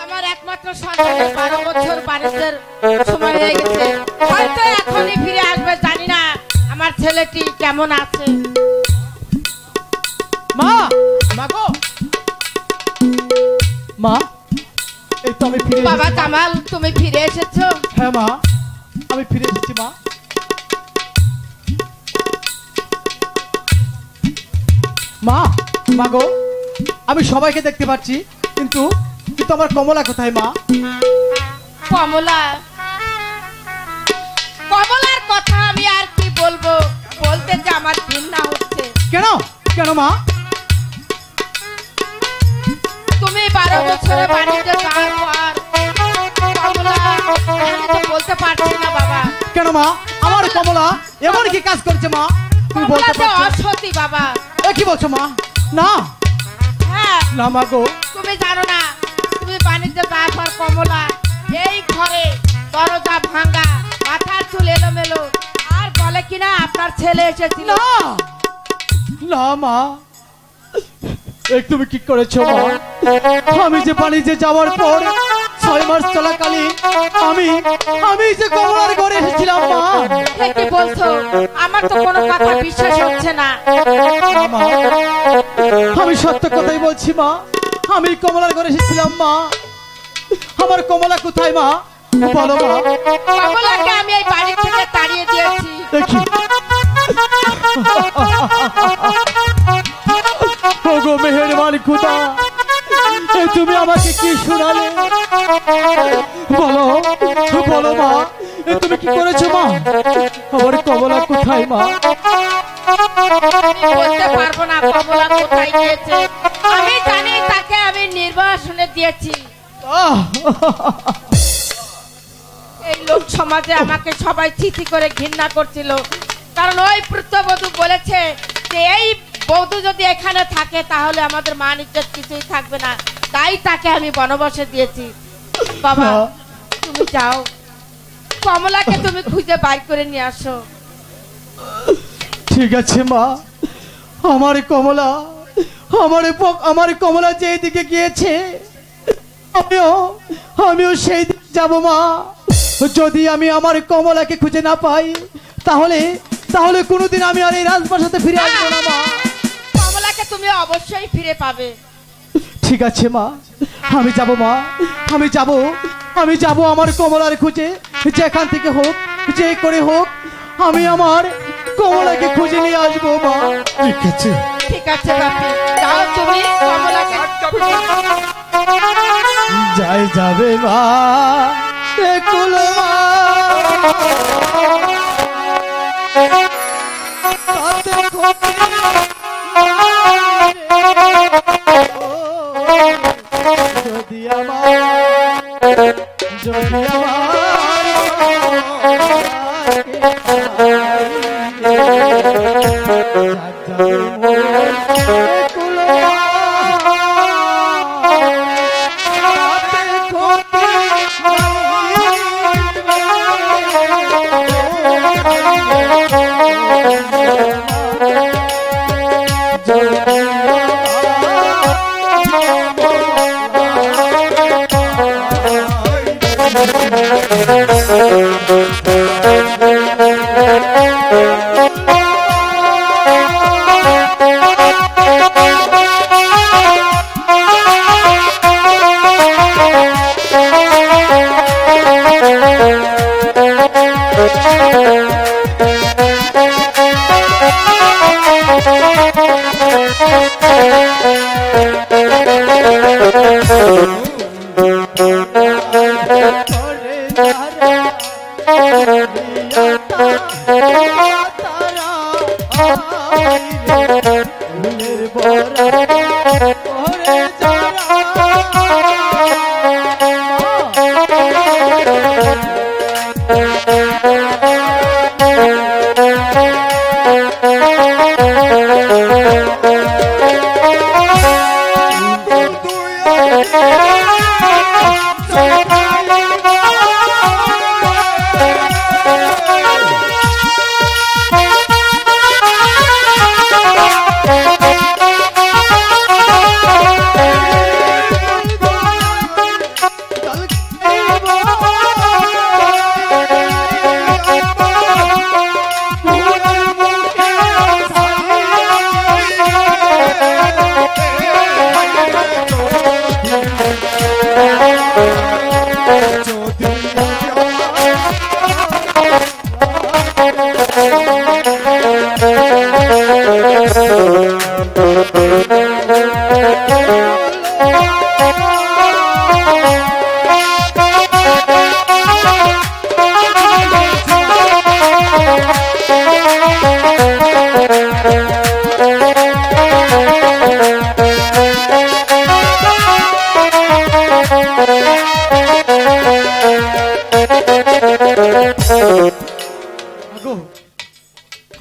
আমার একমাত্র সন্তানের 12 বছর বাণিজ্যের সময় হয়ে গেছে, হয়তো এখনই ফিরে আসবে, জানি না আমার ছেলেটি কেমন আছে। মা, মা গো, মা, এই তো আমি ফিরে এসেছি। বাবা কামাল, তুমি ফিরে এসেছো? হ্যাঁ মা, আমি ফিরে এসেছি মা। মা, মা গো, আমি সবাইকে দেখতে পাচ্ছি, কিন্তু কিন্তু আমার কমলা কোথায় মা? কমলা, কমলার কথা আমি আর কি বলবো, বলতে যে আমার ঘৃণা হচ্ছে। কেন কেন মা? তুমি 12 বছরে বাণিজ্যে যাওয়ার পর কমলা, আমি তো বলতে পারছি না বাবা। কেন মা, আমার কমলা এমন কি কাজ করছে মা? তুমি বলতে কমলা তো পারছো? অসতী বাবা। এ কি বলছো মা? না হ্যাঁ, না মা গো, তুমি জানো না, তুমি বাণিজ্যে যাওয়ার পর কমলা এই ঘরে দরজা ভাঙা, মাথার চুল এলোমেলো, আর বলে কিনা আপনার ছেলে এসেছিল। না না মা, তুমি কি করেছো মা? আমি যে বাণিজ্যে যাওয়ার পর 6 মাস চলাকালীন আমি আমি যে কমলার ঘরে এসেছিলাম মা। কি বলছো? আমার তো কোনো কথা বিশ্বাস হচ্ছে না। না, মা, আমি সত্য কথাই বলছি মা, আমি কমলার ঘরে এসেছিলাম মা। আমার কমলা কোথায় মা? বলো মা। কমলাকে আমি এই বাড়ি থেকে তাড়িয়ে দিয়েছি। দেখি ওগো মেহেরবান খোদা, তুমি আমাকে কি শোনালে? বলো বলো মা, তুমি কি করেছো মা? আমার কমলা কোথায় মা? আমি বলতে পারবো না কমলা কোথায় গিয়েছে। আমি জানি তাকে আমি নির্বাসনে দিয়েছি। এই লোক সমাজে আমাকে সবাই চিঠি করে ঘৃণা করছিল, কারণ ওই পুত্রবধূ বলেছে যে এই বধূ যদি এখানে থাকে তাহলে আমাদের মান ইজ্জত কিছুই থাকবে না, তাই তাকে আমি বনবাসে দিয়েছি। বাবা তুমি যাও, কমলাকে তুমি খুঁজে বাইর করে নিয়ে আসো। ঠিক আছে মা, আমার কমলা আমার কমলা যেই দিকে গিয়েছে আমিও সেই দিকে যাব মা। যদি আমি আমার কমলাকে খুঁজে না পাই তাহলে তাহলে কোনোদিন আমি আর এই রাজপ্রাসাদে ফিরে আসবো না মা। কমলাকে তুমি অবশ্যই ফিরে পাবে। ঠিক আছে মা, আমি যাব মা, আমি যাব আমার কমলার খুঁজে, যেখান থেকে হোক যে করে হোক আমি আমার কমলাকে খুঁজে নিয়ে আসবো মা। ঠিক আছে ঠিক আছে বাপি, যাও তুমি কমলাকে যাই যাবে মা, একুল মা, তাতে ক্ষতি যদি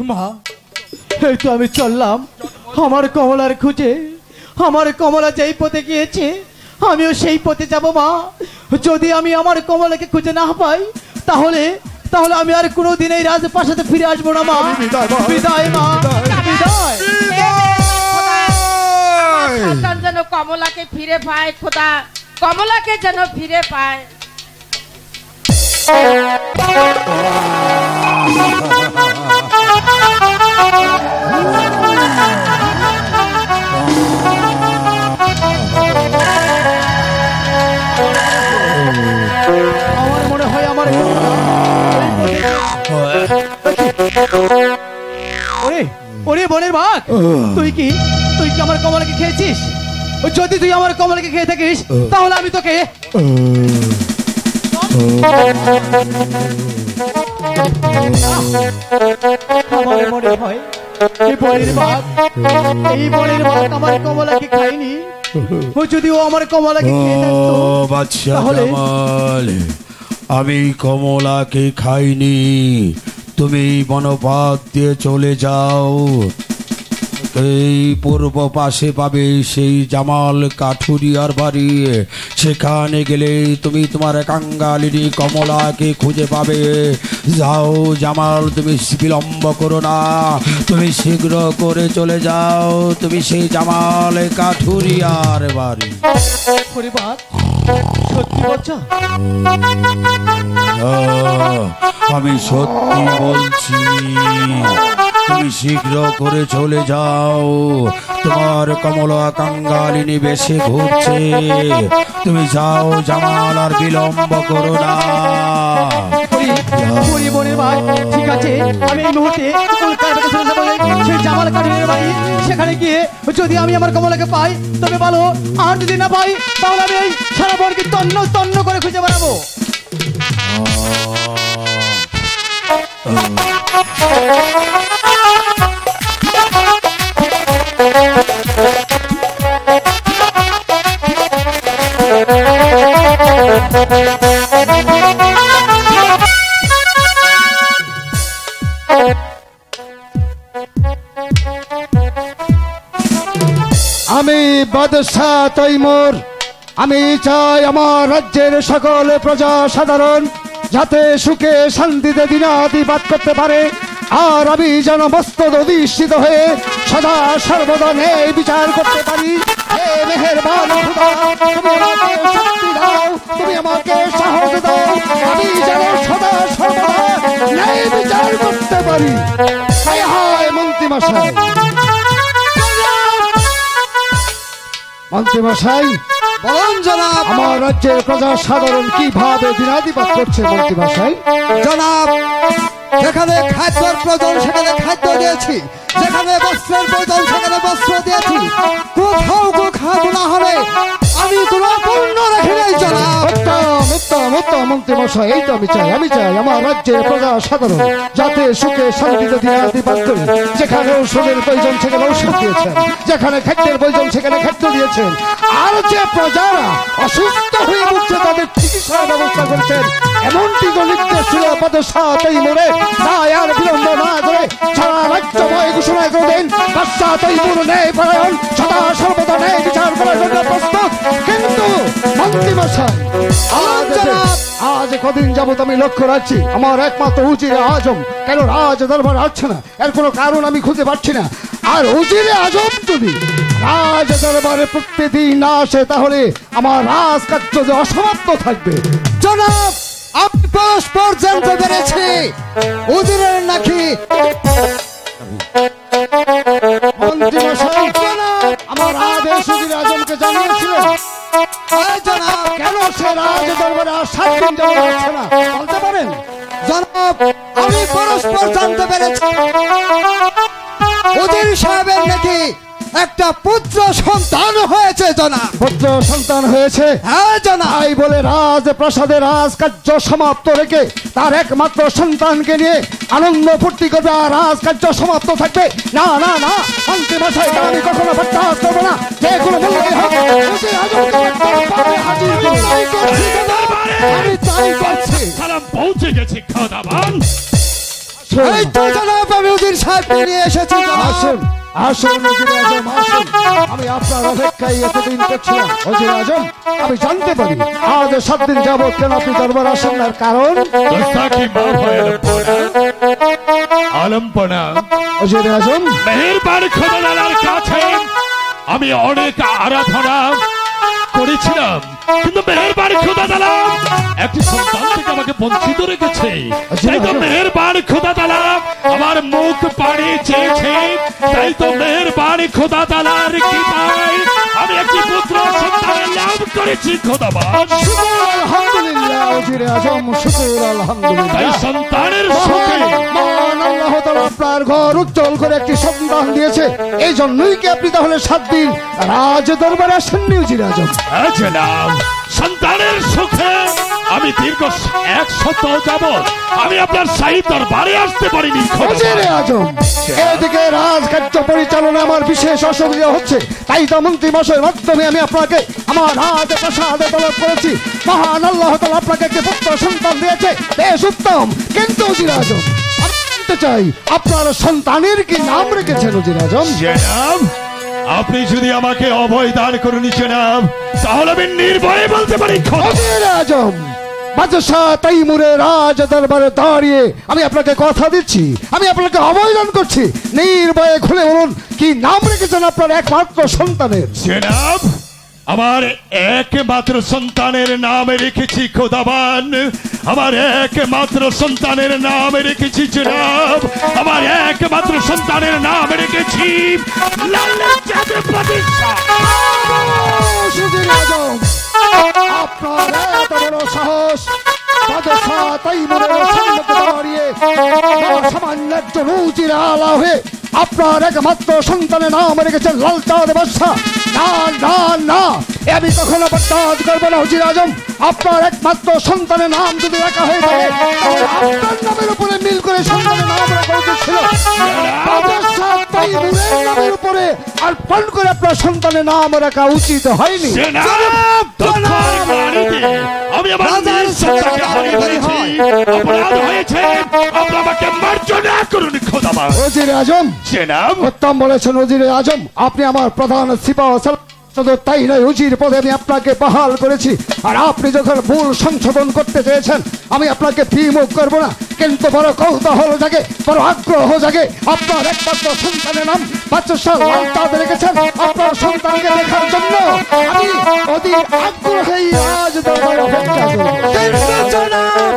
মা, এই তো আমি চললাম আমার কমলার খুঁজে। আমার কমলা যেই পথে গিয়েছে আমিও সেই পথে যাব মা। যদি আমি আমার কমলাকে খুঁজে না পাই তাহলে তাহলে আমি আর কোনোদিন এই রাজপ্রাসাদে ফিরে আসবো না মা। বিদায় মা, বিদায়। সন্তান যেন কমলাকে ফিরে পায়, খোদা কমলাকে যেন ফিরে পায়। আমার মনে হয় আমার ওরে ওরে বনের বাঘ, তুই কি আমার কমলাকে খেয়েছিস? যদি তুই আমার কমলাকে খেয়ে থাকিস তাহলে আমি তোকে আমার মনে হয় এই বনের বাঘ আমার কমলাকে খায়নি। যদি ও আমার কমলাকে খেয়ে থাকতো তাহলে আমি কমলাকে খাইনি। তুমি বনপথ দিয়ে চলে যাও, এই পূর্ব পাশে পাবে সেই জামাল কাঠুরিয়ার বাড়ি। সেখানে গেলে তুমি তোমার কাঙ্গালিনী কমলাকে খুঁজে পাবে। যাও জামাল, তুমি বিলম্ব করো না, তুমি শীঘ্র করে চলে যাও তুমি সেই জামাল কাঠুরিয়ার বাড়ি। সত্যি বলছো? আমি সত্যি বলছি, তুমি শীঘ্র করে চলে যাও। তোমার কমলা কাঙ্গালিনী বেশে ঘুরছে, তুমি যাও জামাল, আর বিলম্ব করো না। ঠিক আছে, আমি এই মুহূর্তে সেই জামাল কাঠুরিয়ার বাড়ি সেখানে গিয়ে যদি আমি আমার কমলাকে পাই তবে ভালো, আর যদি না পাই তাহলে আমি এই সারা বনকে তন্ন তন্ন করে খুঁজে বেড়াবো। আমি বাদশাহ তৈমুর, আমি চাই আমার রাজ্যের সকল প্রজা সাধারণ যাতে সুখে শান্তিতে দিনাতিপাত করতে পারে, আর আমি যেন মস্তদ অধিষ্ঠিত হয়ে সদা সর্বদা ন্যায় বিচার করতে পারি। হে মেহেরবান খোদা, তুমি আমাকে শক্তি দাও, তুমি আমাকে সাহস দাও, আমি যেন সদা সর্বদা ন্যায় বিচার করতে পারি। হায় হায় মন্ত্রীমশাই, মন্ত্রীমশাই বলুন জনাব। আমার রাজ্যের প্রজা সাধারণ কিভাবে দিনাতিপাত করছে মন্ত্রীমশাই? জনাব, যেখানে খাদ্যের প্রয়োজন সেখানে খাদ্য দিয়েছি, যেখানে বস্ত্রের প্রয়োজন সেখানে বস্ত্র দিয়েছি, কোথাও কোথাও না হলে আমি কোনো পূর্ণ রাখি নাই জনাব। উত্তম উত্তম উত্তম মন্ত্রীমশাই, এই তো আমি চাই আমার রাজ্যের প্রজা সাধারণ যাতে সুখে শান্তিতে দিনাতিপাত করে। যেখানে ঔষধের প্রয়োজন সেখানে ঔষধ দিয়েছেন, যেখানে খাদ্যের প্রয়োজন সেখানে খাদ্য দিয়েছেন, আর যে প্রজারা অসুস্থ হয়ে উঠছে তাদের চিকিৎসার ব্যবস্থা করছেন, এমনটি তো নির্দেশ ছিল বাদশাহ তৈমুরে। তাই আর বিলম্ব না করে সারা রাজ্যময় ঘোষণা করে দিন, বাদশাহ তৈমুর ন্যায় পরায়ণ, সদা সর্বদা ন্যায় বিচার করার জন্য প্রস্তুত। কিন্তু মন্ত্রীমশাই, আজ কদিন যাবত আমি লক্ষ্য রাখছি আমার একমাত্র উজিরে আজম কেন রাজ দরবার আসছে না, এর কোনো কারণ আমি খুঁজে পাচ্ছি না। আর উজিরে আজম যদি রাজ দরবারে প্রতিদিন না আসে তাহলে আমার রাজকার্য যে অসমাপ্ত থাকবে। জনাব, আমি পরস্পর জানতে পেরেছি উজিরের নাকি মন্ত্রীমশাই আমার আদেশ উজিরে আজমকে জানিয়েছিলেন। জনাব, কেন সে রাজ দরবারে আর 7 দিন যাবত আসছে না বলতে পারেন? জনাব, আমি পরস্পর জানতে পেরেছি উজির সাহেবের নাকি একটা পুত্র সন্তান হয়েছে জনাব। পুত্র সন্তান হয়েছে? হ্যাঁ জনাব। তাই বলে রাজপ্রাসাদে রাজকার্য সমাপ্ত রেখে তার একমাত্র সন্তানকে নিয়ে আনন্দ ফুর্তি করবে আর রাজকার্য সমাপ্ত থাকবে? না না না মন্ত্রীমশাই, তা আমি কখনো বরদাস্ত করব না। যে কোনো মূল্যেই হোক উজির আজমকে দরবারে হাজির করুন। আমি তাই করছি। সালাম পৌঁছে গেছে খোদাবান। আসুন এই তো জনাব আমি উজির সাহেবকে নিয়ে এসেছি জনাব। আসুন আসুন উজিরে আজম আসুন। আমি আপনার অপেক্ষায় এতদিন করছিলাম উজিরে আজম। আমি জানতে পারি আজ 7 দিন যাবত কেন আপনি দরবার আসেন না, কারণ गुस्ताखी माफ है আলমপনা উজিরে আজম মেহেরবান খোদা তাআলার কাছে আমি অনেক আরাধনা করেছিলাম, কিন্তু মেহেরবান খোদা তাআলা একটি সন্তান থেকে আমাকে বঞ্চিত রেখেছে। তাই তো মেহেরবান খোদা তাআলা আমার মুখ পানি চেয়েছে। তাই তো মেহেরবান খোদা তাআলার কৃপায় আমি একটি পুত্র সন্তানের লাভ করেছি খোদাবান। শুকর আলহামদুলিল্লাহ উজিরে আজম, শুকর তাই আলহামদুলিল্লাহ। সন্তানের সুখে মহান আল্লাহ তাআলা আপনার ঘর উজ্জ্বল করে একটি সন্তান দিয়েছে। এই জন্যই কি আপনি তাহলে 7 দিন রাজ দরবারে আসেননি উজিরে আজম? জনাব, সন্তানের সুখে আমি দীর্ঘ 1 সপ্তাহ যাবৎ আমি আপনার শাহী দরবারে আসতে পারিনি উজিরে আজম, এদিকে রাজকার্য পরিচালনা আমার বিশেষ অসুবিধা হচ্ছে। তাই তো মন্ত্রী মশাইয়ের মাধ্যমে আমি আপনাকে আমার রাজ প্রাসাদে তলব করেছি। মহান আল্লাহ তাআলা আপনাকে একটি পুত্র সন্তান দিয়েছে, বেশ উত্তম। কিন্তু উজিরে আজম, আমি জানতে চাই আপনার সন্তানের কি নাম রেখেছেন উজিরে আজম? জনাব, আপনি যদি আমাকে অভয় দান করুন জনাব, তাহলে আমি নির্ভয়ে বলতে পারি খোদা। উজিরে আজম, বাদশাহ তাইমুরের রাজ দরবারে দাঁড়িয়ে আমি আপনাকে কথা দিচ্ছি, আমি আপনাকে অবদান করছি। নির্ভয়ে খুলে বলুন কি নাম রেখেছেন আপনার একমাত্র সন্তানের? জনাব, আমার একমাত্র সন্তানের নাম রেখেছি খোদাবান। আমার একমাত্র সন্তানের নাম রেখেছি জনাব, আমার একমাত্র সন্তানের নাম রেখেছি লালের চাঁদে বাদশাহ। উজিরে আজম, আপনার এত বড় সাহস! বাদশাহ তাইমুরের সম্মুখে দাঁড়িয়ে সামান্য একজন উজিরে আলা হয়ে আপনার একমাত্র সন্তানের নাম রেখেছেন লালচাঁদ বাদশাহ। না না না, আমি কখনো বরদাস্ত করবো না উজিরে আজম। আপনার একমাত্র সন্তানের নাম যদি রাখা হয়ে থাকে তাহলে আপনার নামের উপরে মিল করে সন্তানের নাম রাখা উচিত ছিল। বাদশাহ তাইমুরের নামের উপরে আর পান করে আপনার সন্তানের নাম রাখা উচিত হয়নি। জনাব, দক্ষিণ বাড়িতে আমি আমার নিজ সন্তানকে হারিয়ে ফেলেছি। অপরাধ হয়েছে, আপনি আমাকে মার্জনা করুন খোদাবান। উজিরে আজম, জনাব, উত্তম বলেছেন উজিরে আজম। আপনি আমার প্রধান সিপাহ শুধু তাই নয়, উজির পদে আমি আপনাকে বহাল করেছি। আর আপনি যখন ভুল সংশোধন করতে চেয়েছেন আমি আপনাকে বিমুখ করবো না। কিন্তু বড় কৌতূহল জাগে, বড় আগ্রহ জাগে। আপনার একমাত্র সন্তানের নাম বাদশাহ লালচাঁদ রেখেছেন। আপনার সন্তানকে দেখার জন্য আমি অধীর আগ্রহেই আজ দরবারে অপেক্ষা করব। কিন্তু জনাব,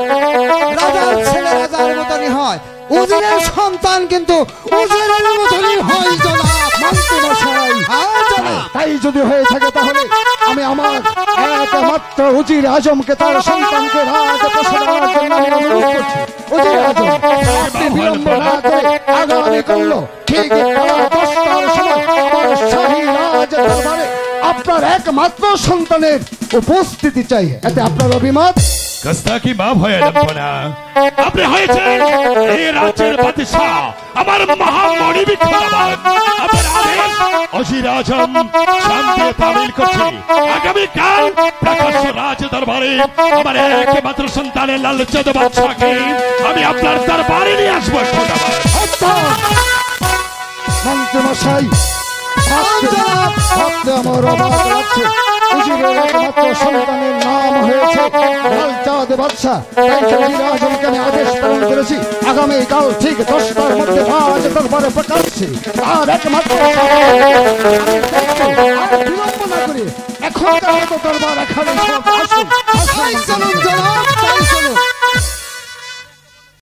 রাজার ছেলে রাজার মতনই হয়, উজিরের সন্তান কিন্তু উজিরের মতনই হয় জনাব। মন্ত্রী মশাই, হ্যাঁ জনাব। তাই যদি হয়ে থাকে তাহলে আমি আমার একমাত্র উজির আজমকে তার সন্তানকে রাজপ্রাসাদে আনার জন্য আমি অনুরোধ করছি। উজির আজম, আপনি বিলম্ব না করে আগামী করল ঠিক বেলা 10টার সময় আমার শাহী রাজ দরবারে আপনার একমাত্র সন্তানের উপস্থিতি চাই। এতে আপনার অভিমত? গুস্তাখি মাফ হয়ে আলমপনা। আপনি হয়েছেন এই রাজ্যের বাদশাহ, আমার মহামণিবী খোদাবান। আপনার আদেশ অজির আজম শান্তি তামিল করছি। আগামীকাল প্রকাশ্য রাজ দরবারে আমার একমাত্র সন্তানের লালচাঁদ বাদশাহকে আমি আপনার দরবারে নিয়ে আসবো খোদাবান। মন্ত্রী মশাই, ভাবতে আমার অবাক লাগছে। উজিরের একমাত্র সন্তানের নাম হয়েছে লালচাঁদ বাদশাহ। তাই উজির আজমকে আমি আদেশ পালন করেছি আগামীকাল ঠিক 10টার মধ্যে রাজ দরবারে প্রকাশ্যে আর একমাত্র বিলম্ব না করে এখনকার মতো দরবার এখানে সব আসুন।